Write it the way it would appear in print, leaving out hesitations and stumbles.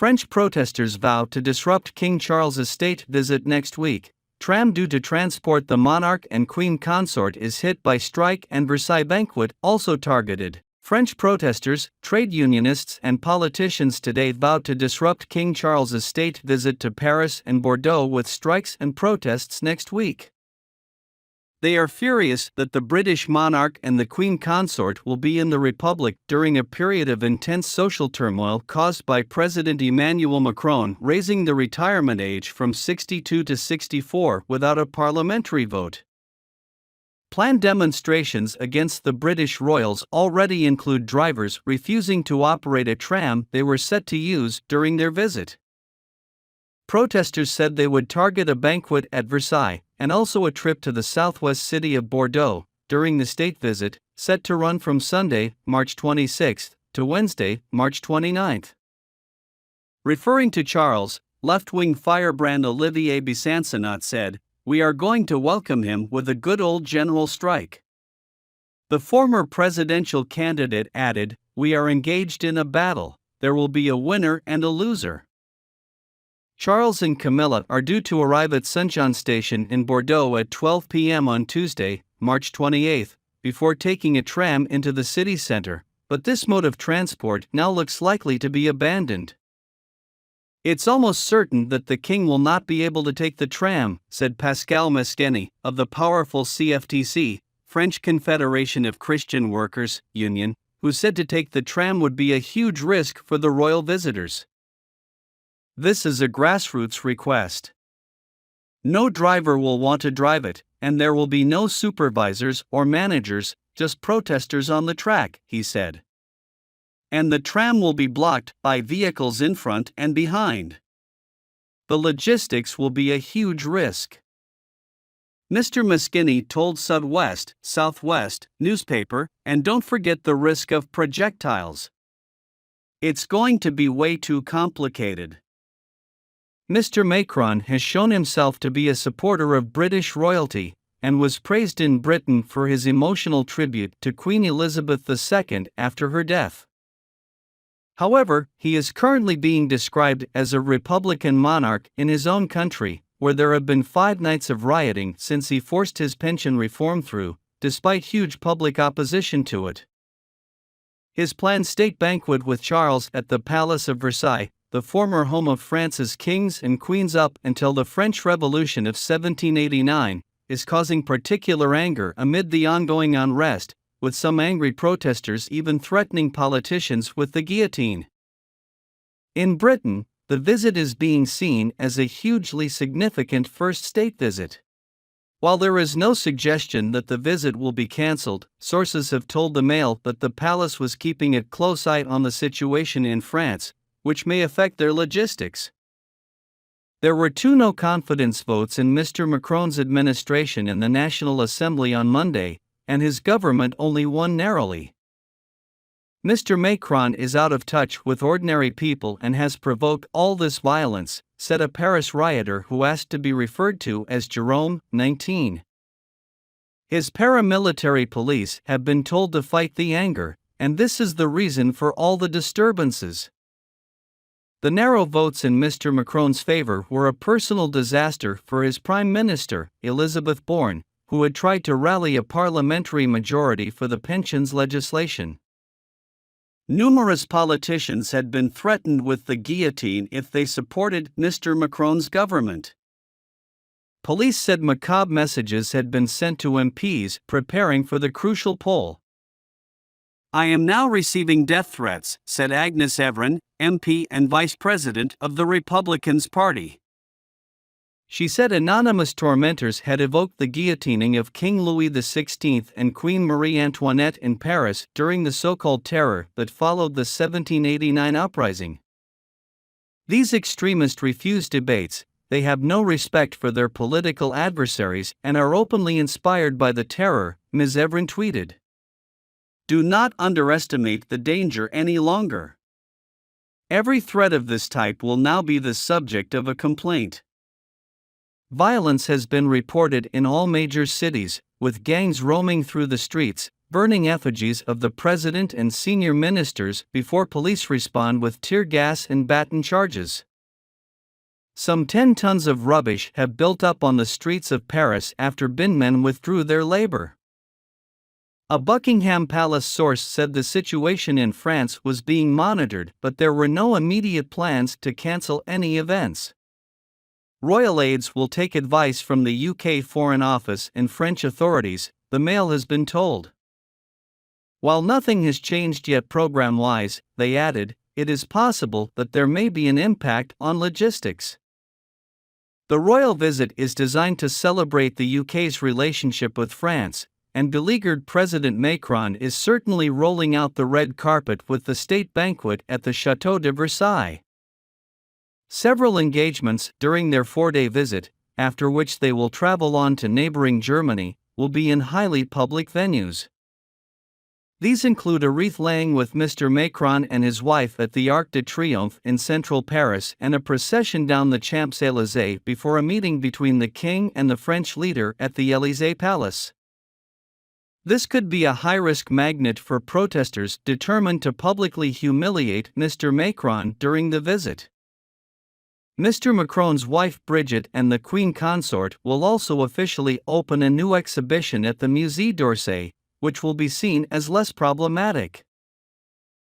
French protesters vow to disrupt King Charles's state visit next week. Tram due to transport the monarch and Queen Consort is hit by strike, and Versailles banquet also targeted. French protesters, trade unionists and politicians today vowed to disrupt King Charles's state visit to Paris and Bordeaux with strikes and protests next week. They are furious that the British monarch and the Queen Consort will be in the Republic during a period of intense social turmoil caused by President Emmanuel Macron raising the retirement age from 62 to 64 without a parliamentary vote. Planned demonstrations against the British royals already include drivers refusing to operate a tram they were set to use during their visit. Protesters said they would target a banquet at Versailles, and also a trip to the southwest city of Bordeaux, during the state visit, set to run from Sunday, March 26, to Wednesday, March 29. Referring to Charles, left-wing firebrand Olivier Bissansonat said, "We are going to welcome him with a good old general strike." The former presidential candidate added, "We are engaged in a battle. There will be a winner and a loser." Charles and Camilla are due to arrive at Saint-Jean Station in Bordeaux at 12 p.m. on Tuesday, March 28, before taking a tram into the city center, but this mode of transport now looks likely to be abandoned. "It's almost certain that the king will not be able to take the tram," said Pascal Mesqueny, of the powerful CFTC, French Confederation of Christian Workers, Union, who said to take the tram would be a huge risk for the royal visitors. "This is a grassroots request. No driver will want to drive it, and there will be no supervisors or managers, just protesters on the track," he said. "And the tram will be blocked by vehicles in front and behind. The logistics will be a huge risk." Mr. Mesqueny told Southwest newspaper, "And don't forget the risk of projectiles. It's going to be way too complicated." Mr. Macron has shown himself to be a supporter of British royalty, and was praised in Britain for his emotional tribute to Queen Elizabeth II after her death. However, he is currently being described as a Republican monarch in his own country, where there have been 5 nights of rioting since he forced his pension reform through, despite huge public opposition to it. His planned state banquet with Charles at the Palace of Versailles, the former home of France's kings and queens up until the French Revolution of 1789, is causing particular anger amid the ongoing unrest, with some angry protesters even threatening politicians with the guillotine. In Britain, the visit is being seen as a hugely significant first state visit. While there is no suggestion that the visit will be cancelled, sources have told the Mail that the palace was keeping a close eye on the situation in France, which may affect their logistics. There were 2 no-confidence votes in Mr. Macron's administration in the National Assembly on Monday, and his government only won narrowly. "Mr. Macron is out of touch with ordinary people and has provoked all this violence," said a Paris rioter who asked to be referred to as Jerome, 19. His paramilitary police have been told to fight the anger, and this is the reason for all the disturbances. The narrow votes in Mr. Macron's favor were a personal disaster for his Prime Minister, Elizabeth Borne, who had tried to rally a parliamentary majority for the pensions legislation. Numerous politicians had been threatened with the guillotine if they supported Mr. Macron's government. Police said macabre messages had been sent to MPs preparing for the crucial poll. "I am now receiving death threats," said Agnes Evren, MP and Vice President of the Republicans Party. She said anonymous tormentors had evoked the guillotining of King Louis XVI and Queen Marie Antoinette in Paris during the so-called terror that followed the 1789 uprising. "These extremists refuse debates, they have no respect for their political adversaries and are openly inspired by the terror," Ms. Evren tweeted. "Do not underestimate the danger any longer. Every threat of this type will now be the subject of a complaint." Violence has been reported in all major cities, with gangs roaming through the streets, burning effigies of the president and senior ministers before police respond with tear gas and baton charges. Some 10 tons of rubbish have built up on the streets of Paris after binmen withdrew their labor. A Buckingham Palace source said the situation in France was being monitored, but there were no immediate plans to cancel any events. Royal aides will take advice from the UK Foreign Office and French authorities, the Mail has been told. While nothing has changed yet program-wise, they added, it is possible that there may be an impact on logistics. The royal visit is designed to celebrate the UK's relationship with France, and beleaguered President Macron is certainly rolling out the red carpet with the state banquet at the Château de Versailles. Several engagements during their 4-day visit, after which they will travel on to neighboring Germany, will be in highly public venues. These include a wreath-laying with Mr. Macron and his wife at the Arc de Triomphe in central Paris and a procession down the Champs-Élysées before a meeting between the king and the French leader at the Élysée Palace. This could be a high-risk magnet for protesters determined to publicly humiliate Mr. Macron during the visit. Mr. Macron's wife Brigitte and the Queen Consort will also officially open a new exhibition at the Musée d'Orsay, which will be seen as less problematic.